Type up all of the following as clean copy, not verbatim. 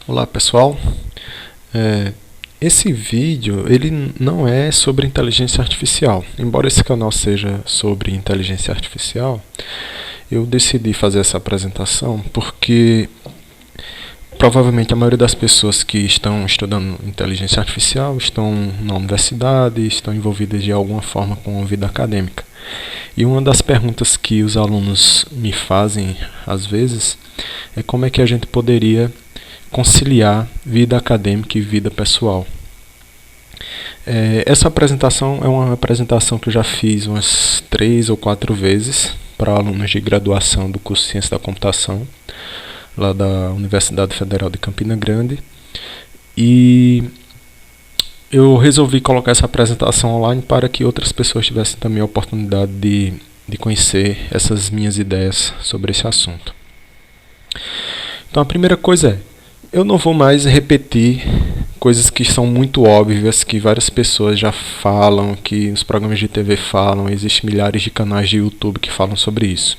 Olá pessoal, esse vídeo ele não é sobre inteligência artificial. Embora esse canal seja sobre inteligência artificial, eu decidi fazer essa apresentação porque provavelmente a maioria das pessoas que estão estudando inteligência artificial estão na universidade, estão envolvidas de alguma forma com a vida acadêmica. E uma das perguntas que os alunos me fazem às vezes é como é que a gente poderia conciliar vida acadêmica e vida pessoal. Essa apresentação é uma apresentação que eu já fiz umas 3 ou 4 vezes para alunos de graduação do curso de Ciência da Computação, lá da Universidade Federal de Campina Grande. E eu resolvi colocar essa apresentação online para que outras pessoas tivessem também a oportunidade de conhecer essas minhas ideias sobre esse assunto. Então a primeira coisa é, eu não vou mais repetir coisas que são muito óbvias, que várias pessoas já falam, que os programas de TV falam, existem milhares de canais de YouTube que falam sobre isso.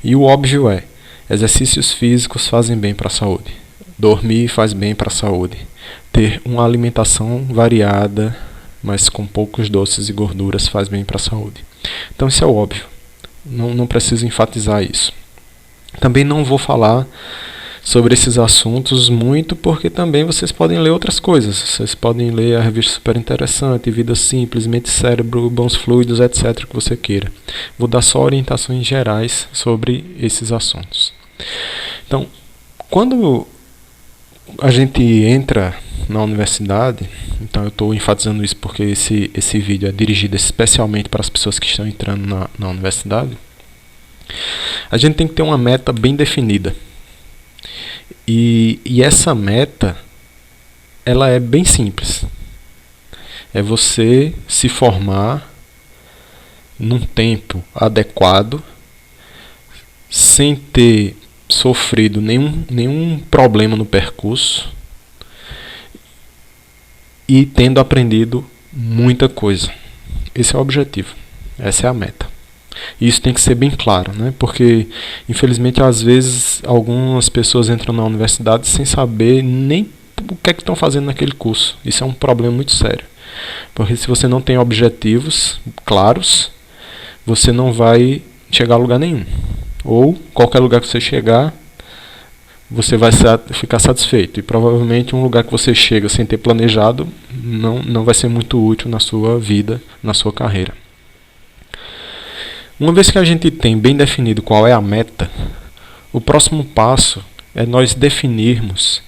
E o óbvio é, exercícios físicos fazem bem para a saúde, dormir faz bem para a saúde, ter uma alimentação variada, mas com poucos doces e gorduras faz bem para a saúde. Então isso é óbvio, não preciso enfatizar isso. Também não vou falar sobre esses assuntos muito, porque também vocês podem ler outras coisas. Vocês podem ler a revista Super Interessante, Vida Simples, Mente Cérebro, Bons Fluidos, etc. que você queira. Vou dar só orientações gerais sobre esses assuntos. Então, quando a gente entra na universidade, então eu estou enfatizando isso porque esse vídeo é dirigido especialmente para as pessoas que estão entrando na universidade, a gente tem que ter uma meta bem definida. E essa meta, ela é bem simples. É você se formar num tempo adequado, sem ter sofrido nenhum problema no percurso e tendo aprendido muita coisa. Esse é o objetivo, essa é a meta. E isso tem que ser bem claro, né? Porque, infelizmente, às vezes, algumas pessoas entram na universidade sem saber nem o que é que estão fazendo naquele curso. Isso é um problema muito sério. Porque se você não tem objetivos claros, você não vai chegar a lugar nenhum. Ou, qualquer lugar que você chegar, você vai ficar satisfeito. E, provavelmente, um lugar que você chega sem ter planejado não vai ser muito útil na sua vida, na sua carreira. Uma vez que a gente tem bem definido qual é a meta, o próximo passo é nós definirmos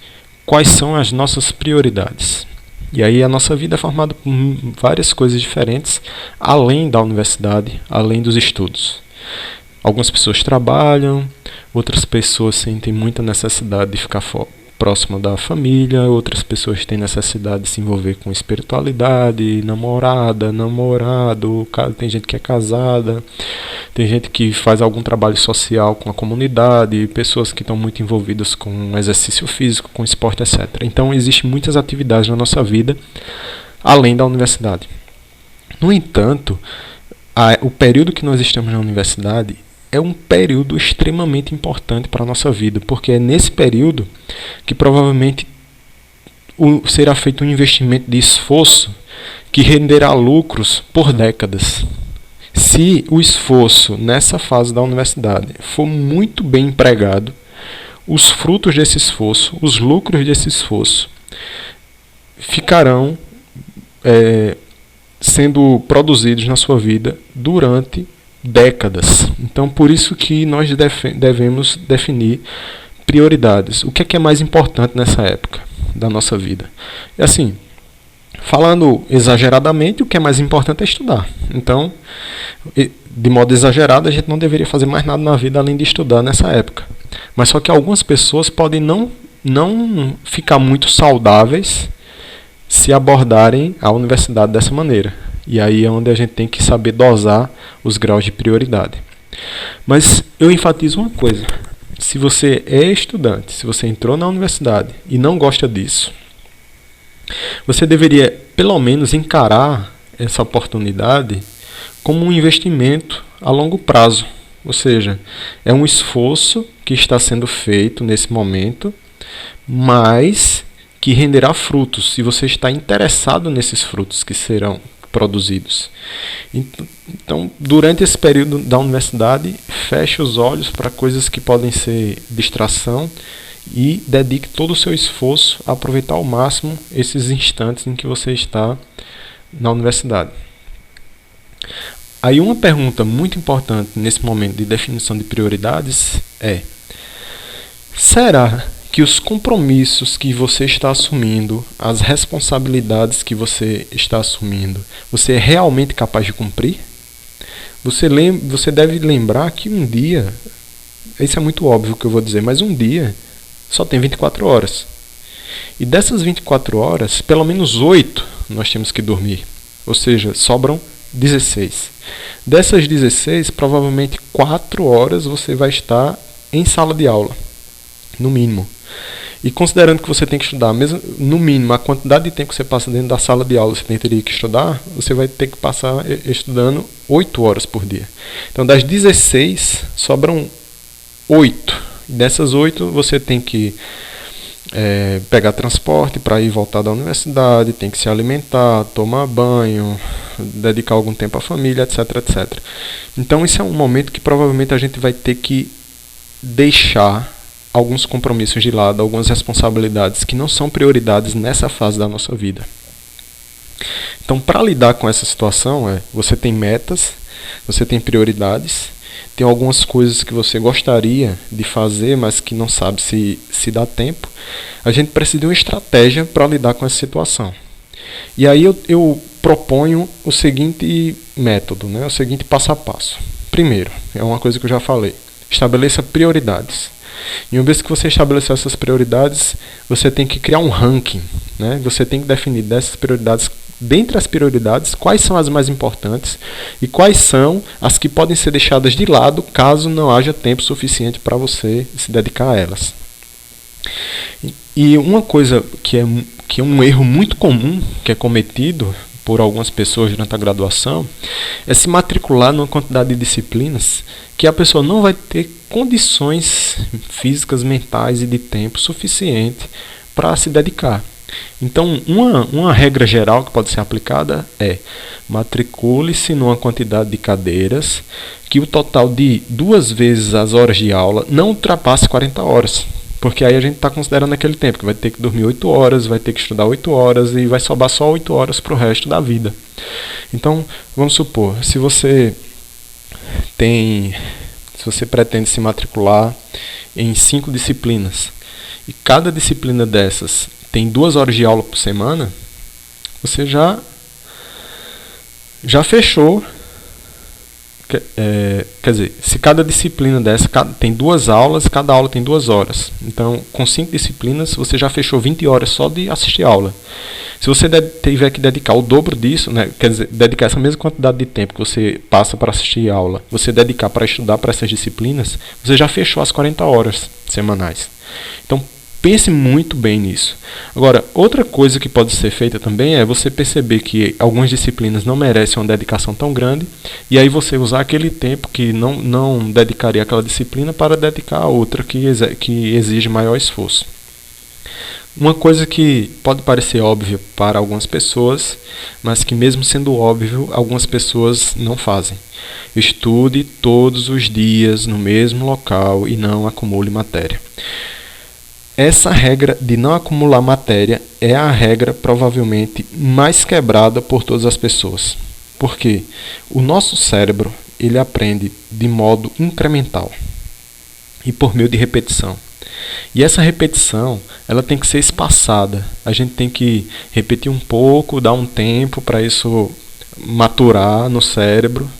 quais são as nossas prioridades. E aí a nossa vida é formada por várias coisas diferentes, além da universidade, além dos estudos. Algumas pessoas trabalham, outras pessoas sentem muita necessidade de ficar próximo da família, outras pessoas têm necessidade de se envolver com espiritualidade, namorado, tem gente que é casada, tem gente que faz algum trabalho social com a comunidade, pessoas que estão muito envolvidas com exercício físico, com esporte, etc. Então existem muitas atividades na nossa vida, além da universidade. No entanto, o período que nós estamos na universidade é um período extremamente importante para a nossa vida, porque é nesse período que provavelmente será feito um investimento de esforço que renderá lucros por décadas. Se o esforço nessa fase da universidade for muito bem empregado, os frutos desse esforço, os lucros desse esforço, ficarão sendo produzidos na sua vida durante décadas. Então, por isso que nós devemos definir prioridades. O que é mais importante nessa época da nossa vida? E assim, falando exageradamente, o que é mais importante é estudar. Então, de modo exagerado, a gente não deveria fazer mais nada na vida além de estudar nessa época. Mas só que algumas pessoas podem não ficar muito saudáveis se abordarem a universidade dessa maneira. E aí é onde a gente tem que saber dosar os graus de prioridade. Mas eu enfatizo uma coisa. Se você é estudante, se você entrou na universidade e não gosta disso, você deveria pelo menos encarar essa oportunidade como um investimento a longo prazo. Ou seja, é um esforço que está sendo feito nesse momento mas que renderá frutos se você está interessado nesses frutos que serão produzidos. Então, durante esse período da universidade, feche os olhos para coisas que podem ser distração e dedique todo o seu esforço a aproveitar ao máximo esses instantes em que você está na universidade. Aí uma pergunta muito importante nesse momento de definição de prioridades é: será que os compromissos que você está assumindo, as responsabilidades que você está assumindo, você é realmente capaz de cumprir? Você deve lembrar que um dia, isso é muito óbvio que eu vou dizer, mas um dia só tem 24 horas. E dessas 24 horas, pelo menos 8 nós temos que dormir. Ou seja, sobram 16. Dessas 16, provavelmente 4 horas você vai estar em sala de aula, no mínimo. E considerando que você tem que estudar, mesmo no mínimo, a quantidade de tempo que você passa dentro da sala de aula, você teria que estudar, você vai ter que passar estudando 8 horas por dia. Então, das 16, sobram 8. E dessas 8, você tem que pegar transporte para ir e voltar da universidade, tem que se alimentar, tomar banho, dedicar algum tempo à família, etc, etc. Então, esse é um momento que provavelmente a gente vai ter que deixar alguns compromissos de lado, algumas responsabilidades que não são prioridades nessa fase da nossa vida. Então, para lidar com essa situação, você tem metas, você tem prioridades, tem algumas coisas que você gostaria de fazer, mas que não sabe se dá tempo. A gente precisa de uma estratégia para lidar com essa situação. E aí eu proponho o seguinte método, o seguinte passo a passo. Primeiro, é uma coisa que eu já falei, estabeleça prioridades. E uma vez que você estabeleceu essas prioridades, você tem que criar um ranking. Você tem que definir dessas prioridades, dentre as prioridades, quais são as mais importantes e quais são as que podem ser deixadas de lado caso não haja tempo suficiente para você se dedicar a elas. E uma coisa que é um erro muito comum que é cometido por algumas pessoas durante a graduação é se matricular numa quantidade de disciplinas que a pessoa não vai ter condições físicas, mentais e de tempo suficiente para se dedicar. Então, uma regra geral que pode ser aplicada é: matricule-se numa quantidade de cadeiras que o total de 2 vezes as horas de aula não ultrapasse 40 horas. Porque aí a gente está considerando aquele tempo que vai ter que dormir 8 horas, vai ter que estudar 8 horas e vai sobrar só 8 horas para o resto da vida. Então, vamos supor, se você pretende se matricular em 5 disciplinas e cada disciplina dessas tem 2 horas de aula por semana, você já fechou. Quer dizer, se cada disciplina dessa tem 2 aulas, cada aula tem 2 horas. Então, com 5 disciplinas, você já fechou 20 horas só de assistir aula. Se você tiver que dedicar o dobro disso, quer dizer, dedicar essa mesma quantidade de tempo que você passa para assistir aula, você dedicar para estudar para essas disciplinas, você já fechou as 40 horas semanais. Então, pense muito bem nisso. Agora, outra coisa que pode ser feita também é você perceber que algumas disciplinas não merecem uma dedicação tão grande, e aí você usar aquele tempo que não dedicaria àquela disciplina para dedicar a outra que exige maior esforço. Uma coisa que pode parecer óbvia para algumas pessoas, mas que mesmo sendo óbvio, algumas pessoas não fazem. Estude todos os dias no mesmo local e não acumule matéria. Essa regra de não acumular matéria é a regra provavelmente mais quebrada por todas as pessoas. Porque o nosso cérebro ele aprende de modo incremental e por meio de repetição. E essa repetição ela tem que ser espaçada. A gente tem que repetir um pouco, dar um tempo para isso maturar no cérebro.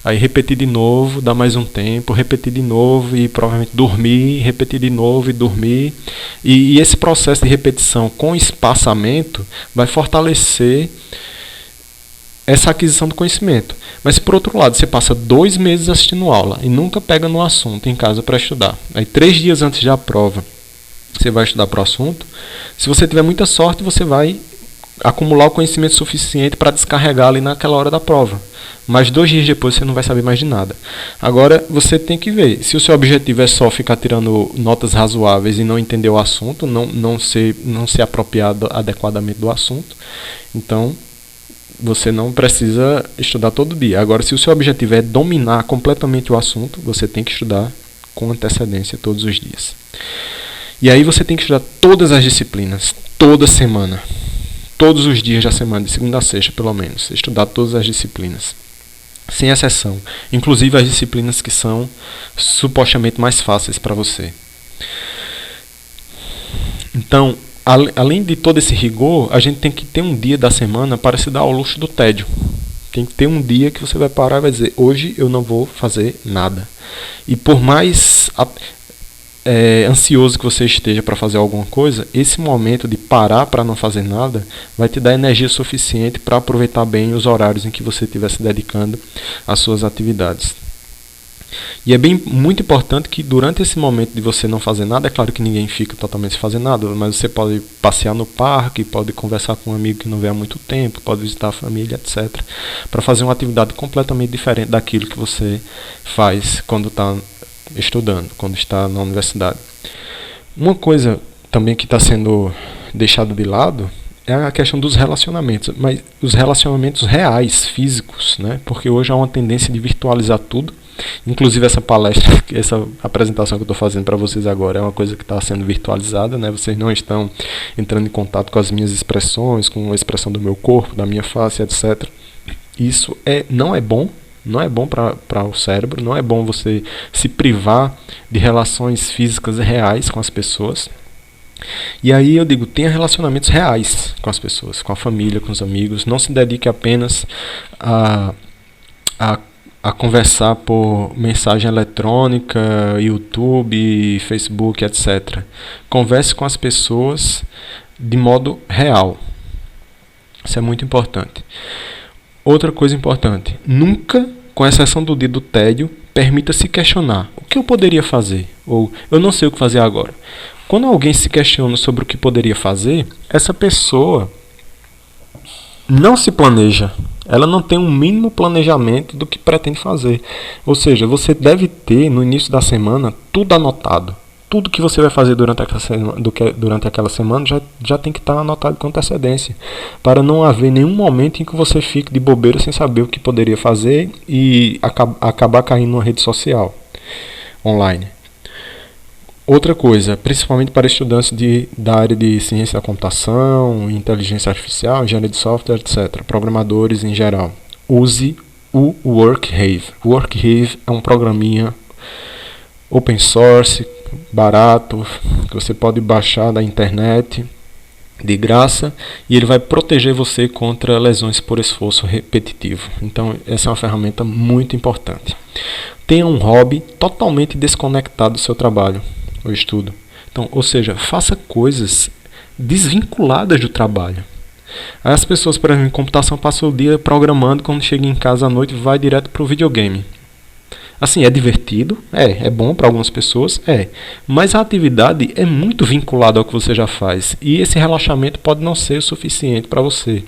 Aí repetir de novo, dar mais um tempo, repetir de novo e provavelmente dormir, repetir de novo e dormir. E esse processo de repetição com espaçamento vai fortalecer essa aquisição do conhecimento. Mas por outro lado, você passa 2 meses assistindo aula e nunca pega no assunto em casa para estudar. Aí 3 dias antes da prova, você vai estudar para o assunto. Se você tiver muita sorte, você vai acumular o conhecimento suficiente para descarregar ali naquela hora da prova. Mas 2 dias depois você não vai saber mais de nada. Agora você tem que ver, se o seu objetivo é só ficar tirando notas razoáveis e não entender o assunto, não ser apropriado adequadamente do assunto, então você não precisa estudar todo dia. Agora, se o seu objetivo é dominar completamente o assunto, você tem que estudar com antecedência todos os dias. E aí você tem que estudar todas as disciplinas, toda semana. Todos os dias da semana, de segunda a sexta pelo menos. Estudar todas as disciplinas. Sem exceção. Inclusive as disciplinas que são supostamente mais fáceis para você. Então, além de todo esse rigor, a gente tem que ter um dia da semana para se dar ao luxo do tédio. Tem que ter um dia que você vai parar e vai dizer, hoje eu não vou fazer nada. E por mais ansioso que você esteja para fazer alguma coisa, esse momento de parar para não fazer nada vai te dar energia suficiente para aproveitar bem os horários em que você estiver se dedicando às suas atividades. E é muito importante que durante esse momento de você não fazer nada, é claro que ninguém fica totalmente sem fazer nada, mas você pode passear no parque, pode conversar com um amigo que não vê há muito tempo, pode visitar a família, etc. Para fazer uma atividade completamente diferente daquilo que você faz quando está estudando, quando está na universidade. Uma coisa também que está sendo deixada de lado é a questão dos relacionamentos, mas os relacionamentos reais, físicos, né? Porque hoje há uma tendência de virtualizar tudo. Inclusive essa palestra, essa apresentação que eu estou fazendo para vocês agora é uma coisa que está sendo virtualizada, né? Vocês não estão entrando em contato com as minhas expressões, com a expressão do meu corpo, da minha face, etc. Isso não é bom. Não é bom para o cérebro, não é bom você se privar de relações físicas reais com as pessoas. E aí eu digo, tenha relacionamentos reais com as pessoas, com a família, com os amigos. Não se dedique apenas a conversar por mensagem eletrônica, YouTube, Facebook, etc. Converse com as pessoas de modo real. Isso é muito importante. Outra coisa importante, nunca, com exceção do dia do tédio, permita-se questionar. O que eu poderia fazer? Ou eu não sei o que fazer agora. Quando alguém se questiona sobre o que poderia fazer, essa pessoa não se planeja. Ela não tem um mínimo planejamento do que pretende fazer. Ou seja, você deve ter no início da semana tudo anotado. Tudo que você vai fazer durante aquela semana já tem que estar anotado com antecedência, para não haver nenhum momento em que você fique de bobeira sem saber o que poderia fazer e acabar caindo numa rede social online. Outra coisa, principalmente para estudantes da área de ciência da computação, inteligência artificial, engenharia de software, etc., programadores em geral, use o Workhave. O Workhave é um programinha open source, barato, que você pode baixar da internet de graça, e ele vai proteger você contra lesões por esforço repetitivo. Então essa é uma ferramenta muito importante. Tenha um hobby totalmente desconectado do seu trabalho ou estudo. Então, ou seja, faça coisas desvinculadas do trabalho. Aí as pessoas, por exemplo, em computação, passam o dia programando, quando chega em casa à noite vai direto para o videogame. Assim, é divertido, é bom para algumas pessoas, mas a atividade é muito vinculada ao que você já faz, e esse relaxamento pode não ser o suficiente para você.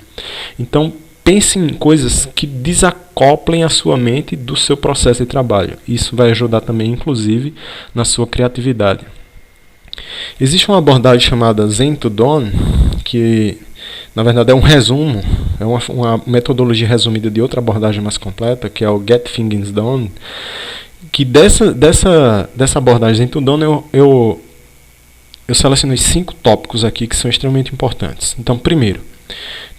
Então, pense em coisas que desacoplem a sua mente do seu processo de trabalho. Isso vai ajudar também, inclusive, na sua criatividade. Existe uma abordagem chamada Zen to Dawn, que na verdade é um resumo, é uma metodologia resumida de outra abordagem mais completa, que é o Get Things Done, que dessa abordagem Zen to Dawn eu selecionei 5 tópicos aqui que são extremamente importantes. Então, primeiro,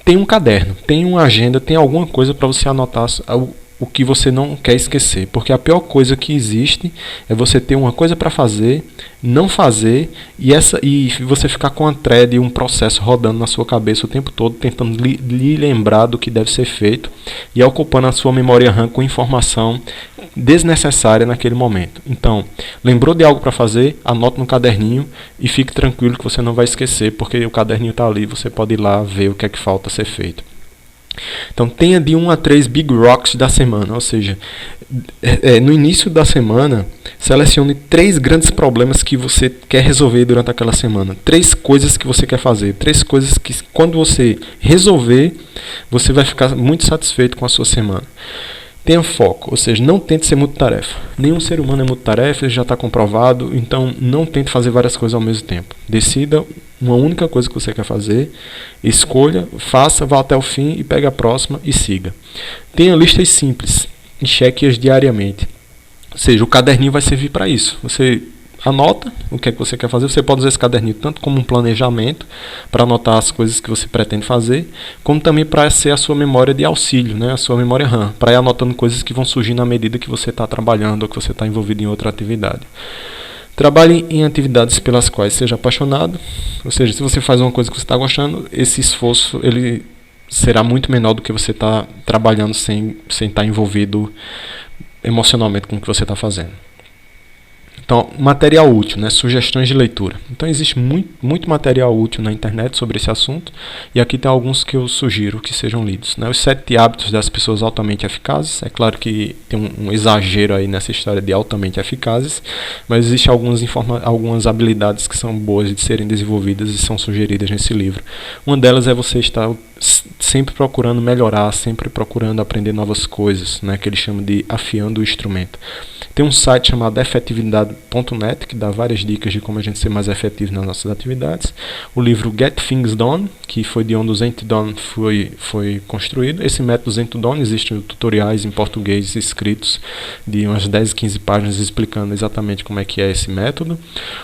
tem um caderno, tem uma agenda, tem alguma coisa para você anotar o que você não quer esquecer, porque a pior coisa que existe é você ter uma coisa para fazer, não fazer, e você ficar com uma thread e um processo rodando na sua cabeça o tempo todo, tentando lhe lembrar do que deve ser feito e ocupando a sua memória RAM com informação desnecessária naquele momento. Então, lembrou de algo para fazer, anote no caderninho e fique tranquilo que você não vai esquecer, porque o caderninho está ali, você pode ir lá ver o que é que falta ser feito. Então tenha de 1 a 3 Big Rocks da semana, ou seja, no início da semana, selecione 3 grandes problemas que você quer resolver durante aquela semana. 3 coisas que você quer fazer. 3 coisas que, quando você resolver, você vai ficar muito satisfeito com a sua semana. Tenha foco, ou seja, não tente ser multitarefa. Nenhum ser humano é multitarefa, já está comprovado, então não tente fazer várias coisas ao mesmo tempo. Decida uma única coisa que você quer fazer, escolha, faça, vá até o fim e pegue a próxima e siga. Tenha listas simples e cheque-as diariamente. Ou seja, o caderninho vai servir para isso. Você anota o que é que você quer fazer. Você pode usar esse caderninho tanto como um planejamento, para anotar as coisas que você pretende fazer, como também para ser a sua memória de auxílio, né? A sua memória RAM, para ir anotando coisas que vão surgir na medida que você está trabalhando ou que você está envolvido em outra atividade. Trabalhe em atividades pelas quais seja apaixonado, ou seja, se você faz uma coisa que você está gostando, esse esforço ele será muito menor do que você está trabalhando sem estar envolvido emocionalmente com o que você está fazendo. Então, material útil, né? Sugestões de leitura. Então, existe muito material útil na internet sobre esse assunto, e aqui tem alguns que eu sugiro que sejam lidos, né? Os 7 hábitos das pessoas altamente eficazes. É claro que tem um exagero aí nessa história de altamente eficazes, mas existem algumas habilidades que são boas de serem desenvolvidas e são sugeridas nesse livro. Uma delas é você estar sempre procurando melhorar, sempre procurando aprender novas coisas, né? Que eles chamam de afiando o instrumento. Tem um site chamado efetividade.net que dá várias dicas de como a gente ser mais efetivo nas nossas atividades. O livro Get Things Done, que foi de onde o Zen to Done foi construído. Esse método Zen to Done, existem tutoriais em português escritos de umas 10, 15 páginas explicando exatamente como é que é esse método.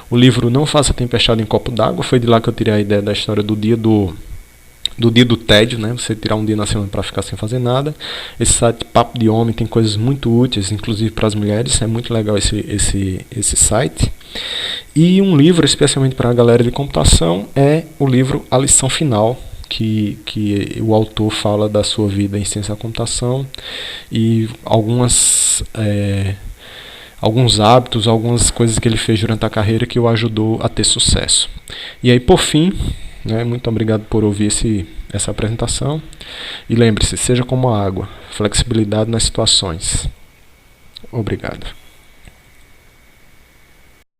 O livro Não Faça Tempestade em Copo d'Água, foi de lá que eu tirei a ideia da história do dia do tédio, né? Você tirar um dia na semana para ficar sem fazer nada. Esse site Papo de Homem tem coisas muito úteis, inclusive para as mulheres. É muito legal esse site. E um livro especialmente para a galera de computação é o livro A Lição Final, que o autor fala da sua vida em ciência da computação e alguns hábitos, algumas coisas que ele fez durante a carreira que o ajudou a ter sucesso. E aí, por fim, muito obrigado por ouvir essa apresentação. E lembre-se, seja como a água, flexibilidade nas situações. Obrigado.